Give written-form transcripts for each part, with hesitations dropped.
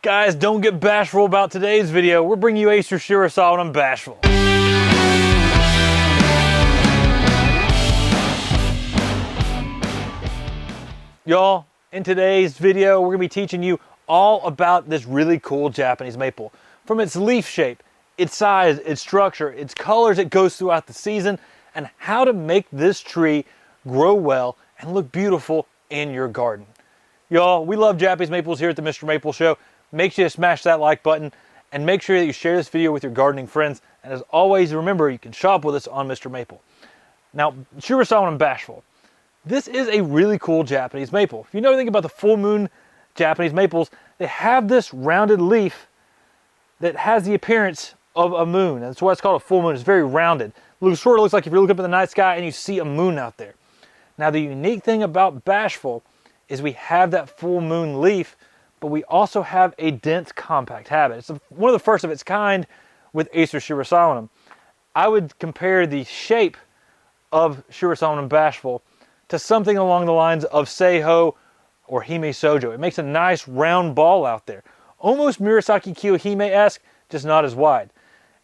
Guys, don't get bashful about today's video. We're bringing you Acer shirasawanum Bashful. Y'all, in today's video, we're going to be teaching you all about this really cool Japanese maple. From its leaf shape, its size, its structure, its colors it goes throughout the season, and how to make this tree grow well and look beautiful in your garden. Y'all, we love Japanese maples here at the MrMaple Show. Make sure you smash that like button and make sure that you share this video with your gardening friends. And as always, remember, you can shop with us on Mr. Maple. Now, shirasawanum Bashful. This is a really cool Japanese maple. If you know anything about the full moon Japanese maples, they have this rounded leaf that has the appearance of a moon. That's why it's called a full moon. It's very rounded. It sort of looks like if you're looking up at the night sky and you see a moon out there. Now, the unique thing about Bashful is we have that full moon leaf, but we also have a dense compact habit. It's one of the first of its kind with Acer shirasawanum. I would compare the shape of shirasawanum Bashful to something along the lines of Seiho or Hime Sojo. It makes a nice round ball out there. Almost Murasaki Kiyohime-esque, just not as wide.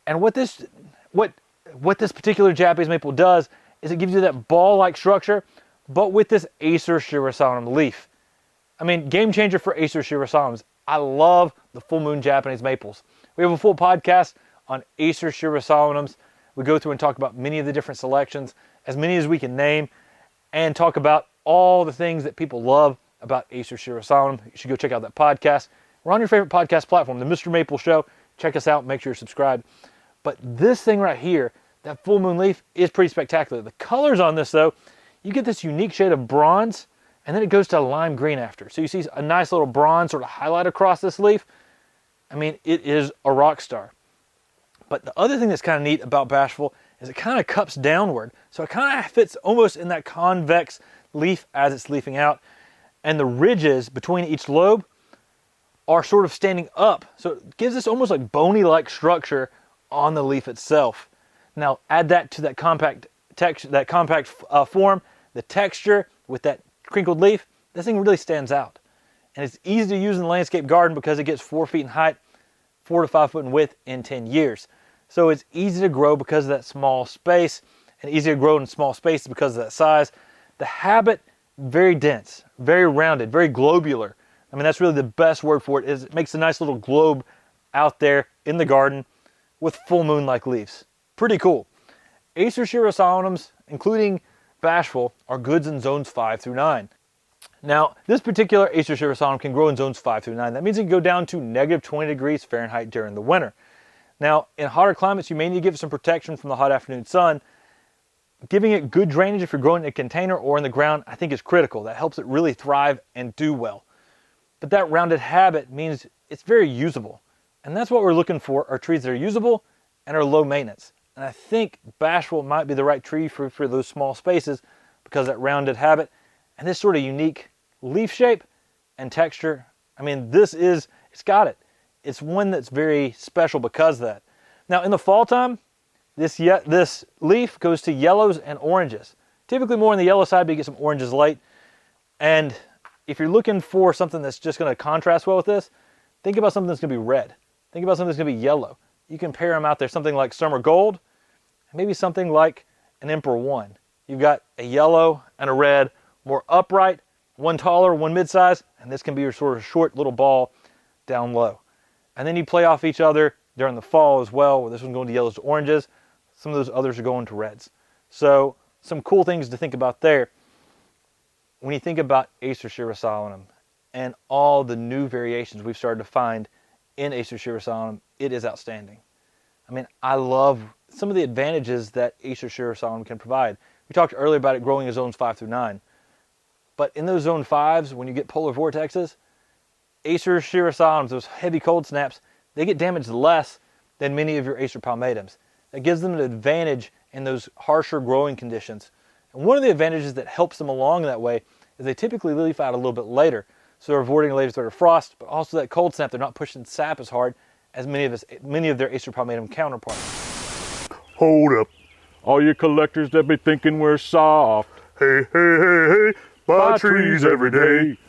And what this particular Japanese maple does is it gives you that ball-like structure, but with this Acer shirasawanum leaf. I mean, game changer for Acer shirasawanums. I love the full moon Japanese maples. We have a full podcast on Acer shirasawanums. We go through and talk about many of the different selections, as many as we can name, and talk about all the things that people love about Acer shirasawanum. You should go check out that podcast. We're on your favorite podcast platform, the MrMaple Show. Check us out. Make sure you're subscribed. But this thing right here, that full moon leaf, is pretty spectacular. The colors on this, though, you get this unique shade of bronze, and then it goes to lime green after. So you see a nice little bronze sort of highlight across this leaf. I mean, it is a rock star. But the other thing that's kind of neat about Bashful is it kind of cups downward. So it kind of fits almost in that convex leaf as it's leafing out. And the ridges between each lobe are sort of standing up. So it gives this almost like bony-like structure on the leaf itself. Now add that to that compact form, the texture with that crinkled leaf, this thing really stands out. And it's easy to use in the landscape garden because it gets 4 feet in height, 4 to 5 foot in width in 10 years. So it's easy to grow because of that small space, and easy to grow in small spaces because of that size. The habit, very dense, very rounded, very globular. I mean, that's really the best word for it, is it makes a nice little globe out there in the garden with full moon-like leaves. Pretty cool. Acer shirasawanums, including Bashful, are goods in zones 5 through 9. Now, this particular Acer shirasawanum can grow in zones 5 through 9. That means it can go down to negative 20 degrees Fahrenheit during the winter. Now, in hotter climates, you may need to give it some protection from the hot afternoon sun. Giving it good drainage if you're growing in a container or in the ground, I think is critical. That helps it really thrive and do well. But that rounded habit means it's very usable. And that's what we're looking for, are trees that are usable and are low maintenance. And I think Bashful might be the right tree for those small spaces because of that rounded habit and this sort of unique leaf shape and texture. I mean, it's got it. It's one that's very special because of that. Now, in the fall time, this leaf goes to yellows and oranges. Typically more on the yellow side, but you get some oranges late. And if you're looking for something that's just going to contrast well with this, think about something that's going to be red. Think about something that's going to be yellow. You can pair them out there, something like Summer Gold, maybe something like an Emperor 1. You've got a yellow and a red, more upright, one taller, one mid-size, and this can be your sort of short little ball down low. And then you play off each other during the fall as well, where this one's going to yellows to oranges. Some of those others are going to reds. So some cool things to think about there. When you think about Acer shirasawanum and all the new variations we've started to find in Acer shirasawanum, it is outstanding. I mean, I love some of the advantages that Acer shirasawanum can provide. We talked earlier about it growing in zones 5 through 9. But in those zone 5s, when you get polar vortexes, Acer shirasawanums, those heavy cold snaps, they get damaged less than many of your Acer palmatums. That gives them an advantage in those harsher growing conditions. And one of the advantages that helps them along that way is they typically leaf out a little bit later. So they're avoiding a later start of frost, but also that cold snap, they're not pushing sap as hard as many of their Acer palmatum counterparts. Hold up. All you collectors that be thinking we're soft. Hey, hey, hey, hey. Buy trees every day.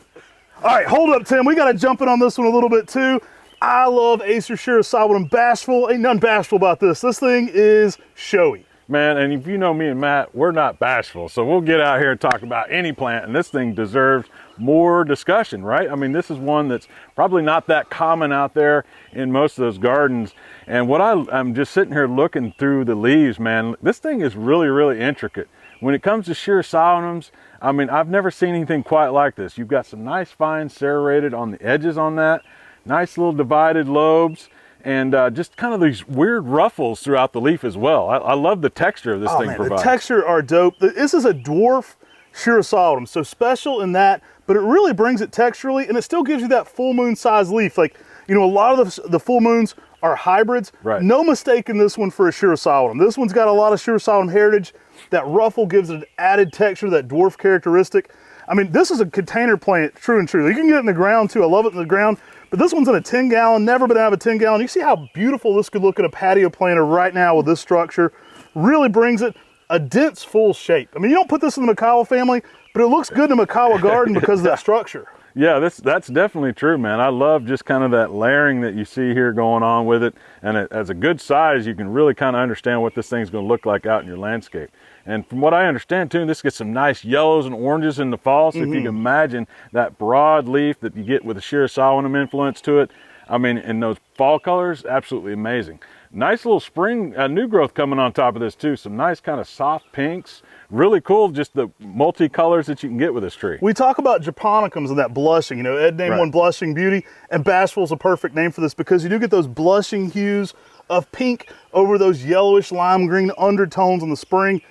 All right, hold up, Tim. We got to jump in on this one a little bit too. I love Acer shirasawanum Bashful. Ain't nothing bashful about this. This thing is showy. Man, and if you know me and Matt, we're not bashful. So we'll get out here and talk about any plant, and this thing deserves more discussion, right? I mean, this is one that's probably not that common out there in most of those gardens. And what I'm just sitting here looking through the leaves, man, this thing is really, really intricate. When it comes to shirasawanums, I mean, I've never seen anything quite like this. You've got some nice fine serrated on the edges on that, nice little divided lobes, and just kind of these weird ruffles throughout the leaf as well. I love the texture of this thing provides. The texture are dope. This is a dwarf shirasawanum, so special in that, but it really brings it texturally, and it still gives you that full moon size leaf. Like, you know, a lot of the full moons are hybrids. Right. No mistake in this one for a shirasawanum. This one's got a lot of shirasawanum heritage. That ruffle gives it an added texture, that dwarf characteristic. I mean, this is a container plant, true and true. You can get it in the ground too. I love it in the ground. But this one's in a 10 gallon, never been out of a 10 gallon. You see how beautiful this could look in a patio planter right now with this structure. Really brings it a dense, full shape. I mean, you don't put this in the Makawa family, but it looks good in a Makawa garden because of that structure. Yeah, that's definitely true, man. I love just kind of that layering that you see here going on with it. And as a good size, you can really kind of understand what this thing's going to look like out in your landscape. And from what I understand too, this gets some nice yellows and oranges in the fall. So if you can imagine that broad leaf that you get with the shirasawanum influence to it, I mean, in those fall colors, absolutely amazing. Nice little spring new growth coming on top of this too. Some nice kind of soft pinks. Really cool, just the multi-colors that you can get with this tree. We talk about japonicums and that blushing. You know, Ed named one Blushing Beauty, and Bashful's a perfect name for this because you do get those blushing hues of pink over those yellowish lime green undertones in the spring.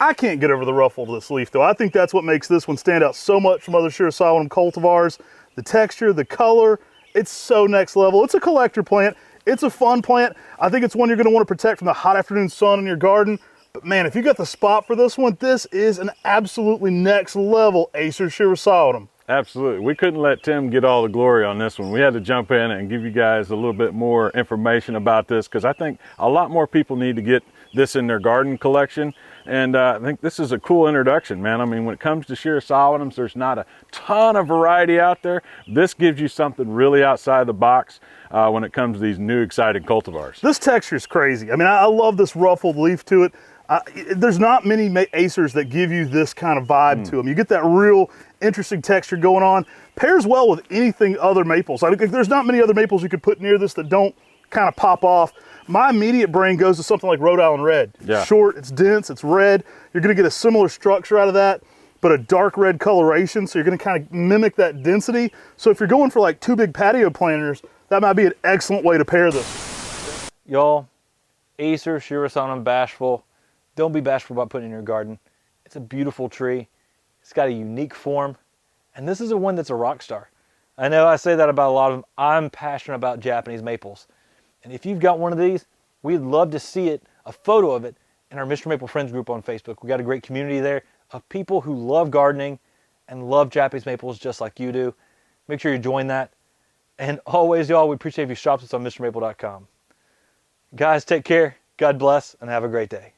I can't get over the ruffle of this leaf though. I think that's what makes this one stand out so much from other shirasawanum cultivars. The texture, the color, it's so next level. It's a collector plant. It's a fun plant. I think it's one you're gonna want to protect from the hot afternoon sun in your garden. But man, if you got the spot for this one, this is an absolutely next level Acer shirasawanum. Absolutely. We couldn't let Tim get all the glory on this one. We had to jump in and give you guys a little bit more information about this because I think a lot more people need to get this in their garden collection. And I think this is a cool introduction, man. I mean, when it comes to shirasawanums, there's not a ton of variety out there. This gives you something really outside the box when it comes to these new exciting cultivars. This texture is crazy. I mean, I love this ruffled leaf to it. There's not many Acers that give you this kind of vibe to them. You get that real interesting texture going on. Pairs well with anything other maples. I mean, there's not many other maples you could put near this that don't kind of pop off. My immediate brain goes to something like Rhode Island Red. Yeah. Short, it's dense, it's red. You're gonna get a similar structure out of that, but a dark red coloration, so you're gonna kind of mimic that density. So if you're going for like two big patio planters, that might be an excellent way to pair this. Y'all, Acer shirasawanum Bashful. Don't be bashful about putting it in your garden. It's a beautiful tree. It's got a unique form. And this is one that's a rock star. I know I say that about a lot of them. I'm passionate about Japanese maples. And if you've got one of these, we'd love to see it, a photo of it, in our Mr. Maple Friends group on Facebook. We got a great community there of people who love gardening and love Japanese maples just like you do. Make sure you join that. And always, y'all, we appreciate if you shop us on MrMaple.com. Guys, take care. God bless, and have a great day.